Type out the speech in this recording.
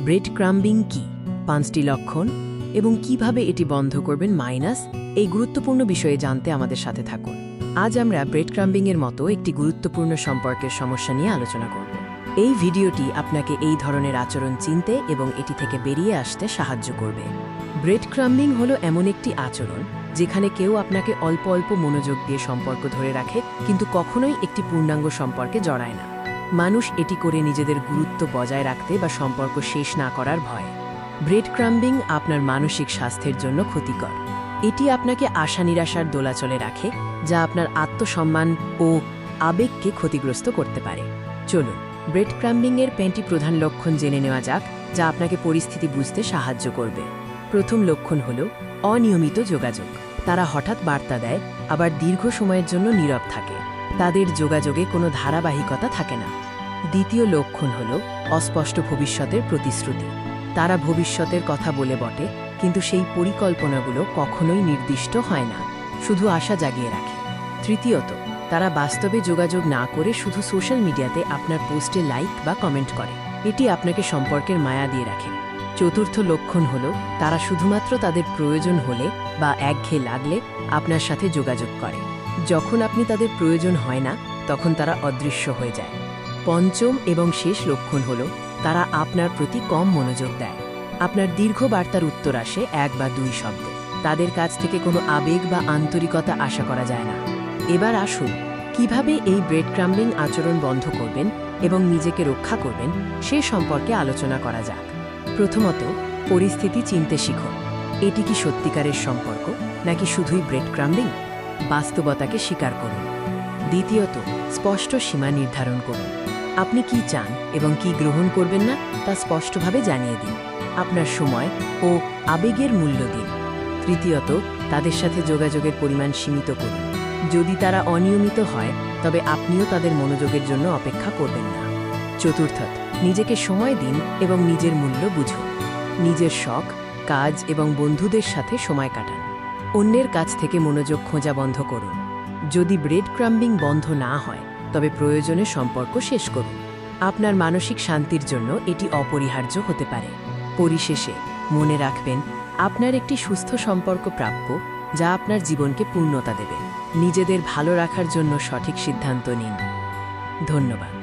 Bread ক্রাম্বিং কি, 5টি লক্ষণ এবং কিভাবে এটি বন্ধ করবেন এই গুরুত্বপূর্ণ বিষয়ে জানতে আমাদের সাথে থাকুন। আজ আমরা ব্রেড ক্রাম্বিংয়ের মতো একটি গুরুত্বপূর্ণ সম্পর্কের সমস্যা নিয়ে আলোচনা করব। এই ভিডিওটি আপনাকে এই ধরনের আচরণ চিনতে এবং এটি থেকে বেরিয়ে আসতে সাহায্য করবে। ব্রেড ক্রাম্বিং হলো এমন একটি আচরণ যেখানে কেউ আপনাকে অল্প অল্প মনোযোগ দিয়ে সম্পর্ক ধরে রাখে, কিন্তু কখনোই একটি পূর্ণাঙ্গ সম্পর্কে জড়ায় না। মানুষ এটি করে নিজেদের গুরুত্ব বজায় রাখতে বা সম্পর্ক শেষ না করার ভয়। ব্রেড ক্রাম্বিং আপনার মানসিক স্বাস্থ্যের জন্য ক্ষতিকর। এটি আপনাকে আশা নিরাশার দোলাচলে রাখে, যা আপনার আত্মসম্মান ও আবেগকে ক্ষতিগ্রস্ত করতে পারে। চলুন ব্রেড ক্রাম্বিংয়ের 5টি প্রধান লক্ষণ জেনে নেওয়া যাক, যা আপনাকে পরিস্থিতি বুঝতে সাহায্য করবে। প্রথম লক্ষণ হল অনিয়মিত যোগাযোগ। তারা হঠাৎ বার্তা দেয়, আবার দীর্ঘ সময়ের জন্য নীরব থাকে। তাদের যোগাযোগে কোনো ধারাবাহিকতা থাকে না। দ্বিতীয় লক্ষণ হল অস্পষ্ট ভবিষ্যতের প্রতিশ্রুতি। তারা ভবিষ্যতের কথা বলে বটে, কিন্তু সেই পরিকল্পনাগুলো কখনোই নির্দিষ্ট হয় না, শুধু আশা জাগিয়ে রাখে। তৃতীয়ত, তারা বাস্তবে যোগাযোগ না করে শুধু সোশ্যাল মিডিয়াতে আপনার পোস্টে লাইক বা কমেন্ট করে। এটি আপনাকে সম্পর্কের মায়া দিয়ে রাখে। চতুর্থ লক্ষণ হল তারা শুধুমাত্র তাদের প্রয়োজন হলে বা একঘেয়ে লাগলে আপনার সাথে যোগাযোগ করে। যখন আপনি তাদের প্রয়োজন হয় না, তখন তারা অদৃশ্য হয়ে যায়। পঞ্চম এবং শেষ লক্ষণ হল তারা আপনার প্রতি কম মনোযোগ দেয়। আপনার দীর্ঘ বার্তার উত্তর আসে 1 বা 2 শব্দে। তাদের কাছ থেকে কোনো আবেগ বা আন্তরিকতা আশা করা যায় না। এবার আসুন, কিভাবে এই ব্রেড ক্রাম্বিং আচরণ বন্ধ করবেন এবং নিজেকে রক্ষা করবেন সে সম্পর্কে আলোচনা করা যাক। প্রথমত, পরিস্থিতি চিনতে শিখুন। এটি কি সত্যিকারের সম্পর্ক নাকি শুধুই ব্রেড ক্রাম্বিং? বাস্তবতাকে স্বীকার করুন। দ্বিতীয়ত, স্পষ্ট সীমা নির্ধারণ করুন। আপনি কি চান এবং কি গ্রহণ করবেন না তা স্পষ্টভাবে জানিয়ে দিন। আপনার সময় ও আবেগের মূল্য দিন। তৃতীয়ত, তাদের সাথে যোগাযোগের পরিমাণ সীমিত করুন। যদি তারা অনিয়মিত হয়, তবে আপনিও তাদের মনোযোগের জন্য অপেক্ষা করবেন না। চতুর্থত, নিজেকে সময় দিন এবং নিজের মূল্য বুঝুন। নিজের শখ, কাজ এবং বন্ধুদের সাথে সময় কাটান। অন্যের কাছ থেকে মনোযোগ খোঁজা বন্ধ করুন। যদি ব্রেড ক্রাম্বিং বন্ধ না হয়, তবে প্রয়োজনে সম্পর্ক শেষ করুন। আপনার মানসিক শান্তির জন্য এটি অপরিহার্য হতে পারে। পরিশেষে মনে রাখবেন, আপনার একটি সুস্থ সম্পর্ক প্রাপ্য, যা আপনার জীবনকে পূর্ণতা দেবে। নিজেদের ভালো রাখার জন্য সঠিক সিদ্ধান্ত নিন। ধন্যবাদ।